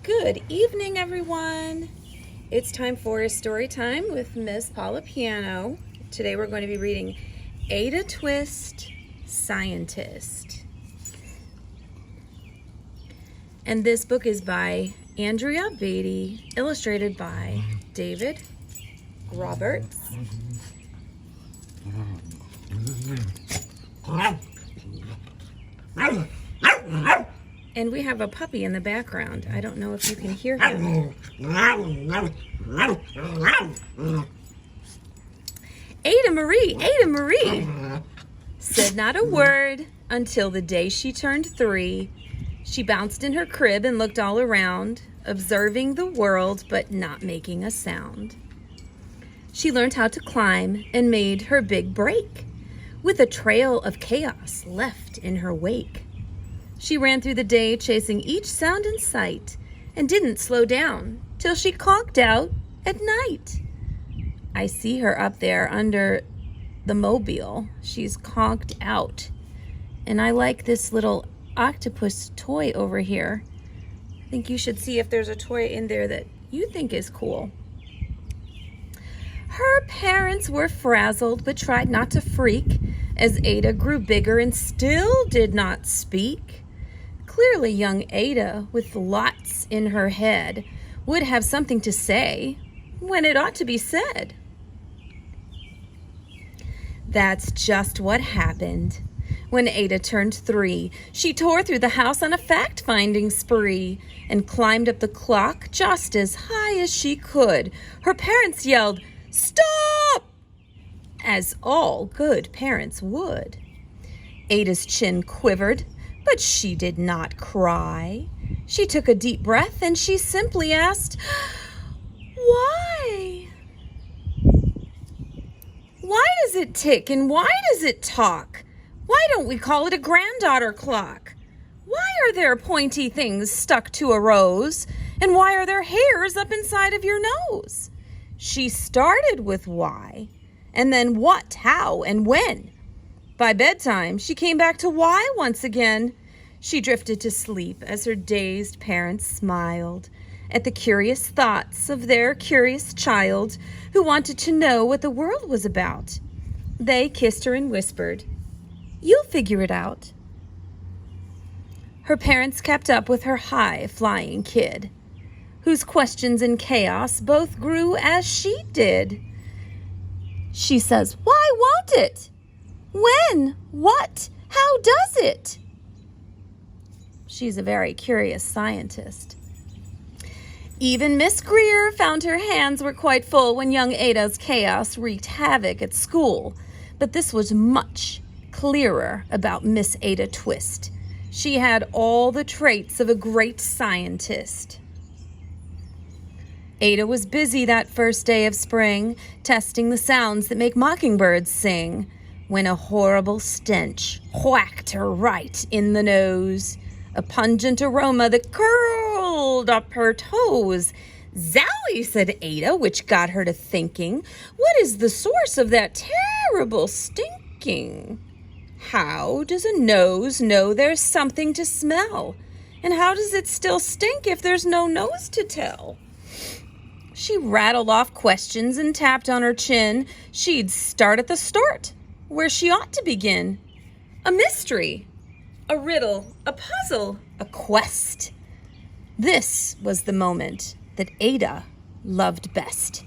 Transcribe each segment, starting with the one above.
Good evening, everyone. It's time for story time with Miss Paula Piano. Today we're going to be reading Ada Twist, Scientist. And this book is by Andrea Beatty, illustrated by David Roberts. And we have a puppy in the background. I don't know if you can hear him. Ada Marie, said not a word until the day she turned 3. She bounced in her crib and looked all around, observing the world but not making a sound. She learned how to climb and made her big break, with a trail of chaos left in her wake. She ran through the day chasing each sound in sight and didn't slow down till she conked out at night. I see her up there under the mobile. She's conked out. And I like this little octopus toy over here. I think you should see if there's a toy in there that you think is cool. Her parents were frazzled but tried not to freak as Ada grew bigger and still did not speak. Clearly, young Ada, with lots in her head, would have something to say when it ought to be said. That's just what happened. When Ada turned 3, she tore through the house on a fact-finding spree and climbed up the clock just as high as she could. Her parents yelled, "Stop!" as all good parents would. Ada's chin quivered, but she did not cry. She took a deep breath and she simply asked, "Why? Why does it tick and why does it talk? Why don't we call it a granddaughter clock? Why are there pointy things stuck to a rose? And why are there hairs up inside of your nose?" She started with why, and then what, how, and when. By bedtime, she came back to why once again. She drifted to sleep as her dazed parents smiled at the curious thoughts of their curious child who wanted to know what the world was about. They kissed her and whispered, "You'll figure it out." Her parents kept up with her high-flying kid, whose questions and chaos both grew as she did. She says, "Why won't it? When? What? How does it?" She's a very curious scientist. Even Miss Greer found her hands were quite full when young Ada's chaos wreaked havoc at school. But this was much clearer about Miss Ada Twist. She had all the traits of a great scientist. Ada was busy that first day of spring, testing the sounds that make mockingbirds sing, when a horrible stench whacked her right in the nose. A pungent aroma that curled up her toes. "Zowie," said Ada, which got her to thinking, "what is the source of that terrible stinking? How does a nose know there's something to smell? And how does it still stink if there's no nose to tell?" She rattled off questions and tapped on her chin. She'd start at the start, where she ought to begin. A mystery, a riddle, a puzzle, a quest. This was the moment that Ada loved best.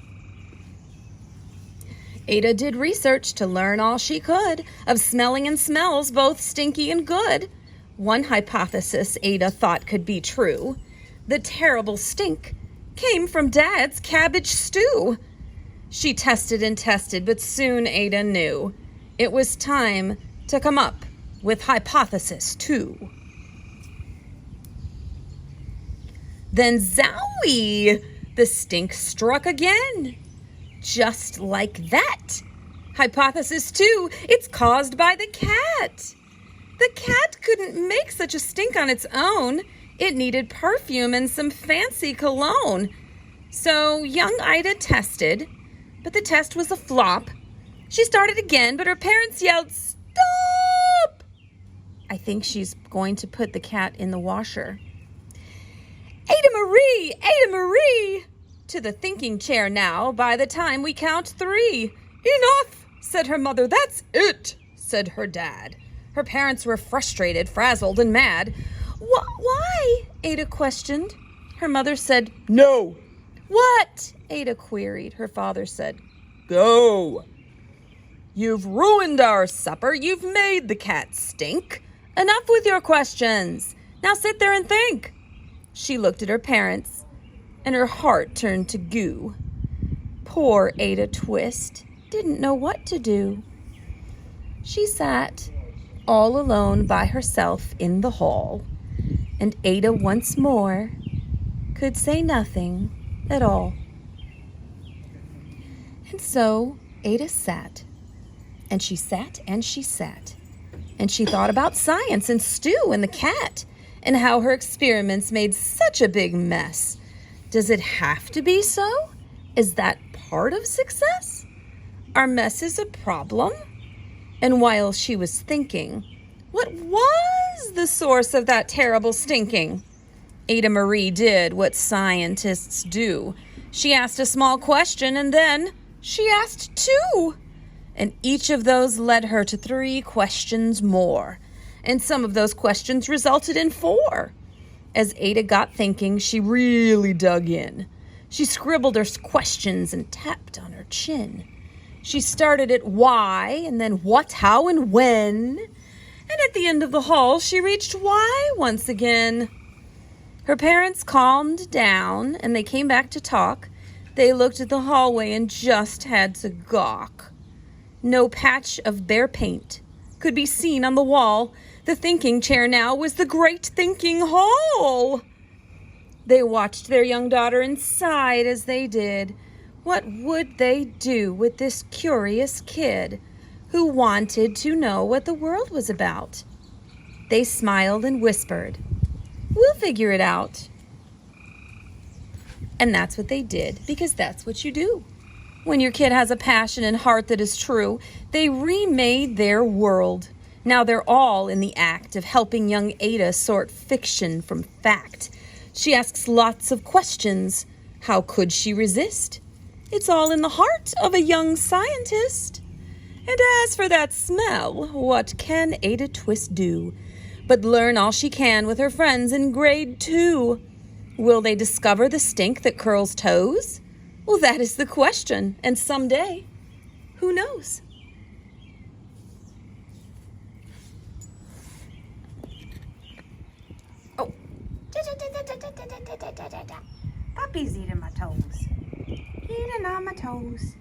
Ada did research to learn all she could of smelling and smells, both stinky and good. One hypothesis Ada thought could be true. The terrible stink came from Dad's cabbage stew. She tested and tested, but soon Ada knew it was time to come up with hypothesis 2. Then zowie! The stink struck again. Just like that. Hypothesis 2, it's caused by the cat. The cat couldn't make such a stink on its own. It needed perfume and some fancy cologne. So young Ida tested, but the test was a flop. She started again, but her parents yelled, "Stop!" I think she's going to put the cat in the washer. Ada Marie! Ada Marie! To the thinking chair now by the time we count 3. Enough, said her mother. That's it, said her dad. Her parents were frustrated, frazzled, and mad. Why? Ada questioned. Her mother said, No. What? Ada queried. Her father said, Go. You've ruined our supper. You've made the cat stink. Enough with your questions. Now sit there and think. She looked at her parents, and her heart turned to goo. Poor Ada Twist didn't know what to do. She sat all alone by herself in the hall, and Ada once more could say nothing at all. And so Ada sat, and she sat, and she sat, and she thought about science and Stu and the cat, and how her experiments made such a big mess. Does it have to be so? Is that part of success? Are messes a problem? And while she was thinking, what was the source of that terrible stinking? Ada Marie did what scientists do. She asked a small question, and then she asked 2. And each of those led her to 3 questions more. And some of those questions resulted in 4. As Ada got thinking, she really dug in. She scribbled her questions and tapped on her chin. She started at why, and then what, how, and when. And at the end of the hall, she reached why once again. Her parents calmed down, and they came back to talk. They looked at the hallway and just had to gawk. No patch of bare paint could be seen on the wall. The thinking chair now was the great thinking hall. They watched their young daughter and sighed as they did. What would they do with this curious kid who wanted to know what the world was about? They smiled and whispered, We'll figure it out. And that's what they did, because that's what you do. When your kid has a passion and heart that is true, they remade their world. Now they're all in the act of helping young Ada sort fiction from fact. She asks lots of questions. How could she resist? It's all in the heart of a young scientist. And as for that smell, what can Ada Twist do but learn all she can with her friends in grade 2? Will they discover the stink that curls toes? Well, that is the question, and someday, who knows? Oh. Puppy's eating my toes. Eating on my toes.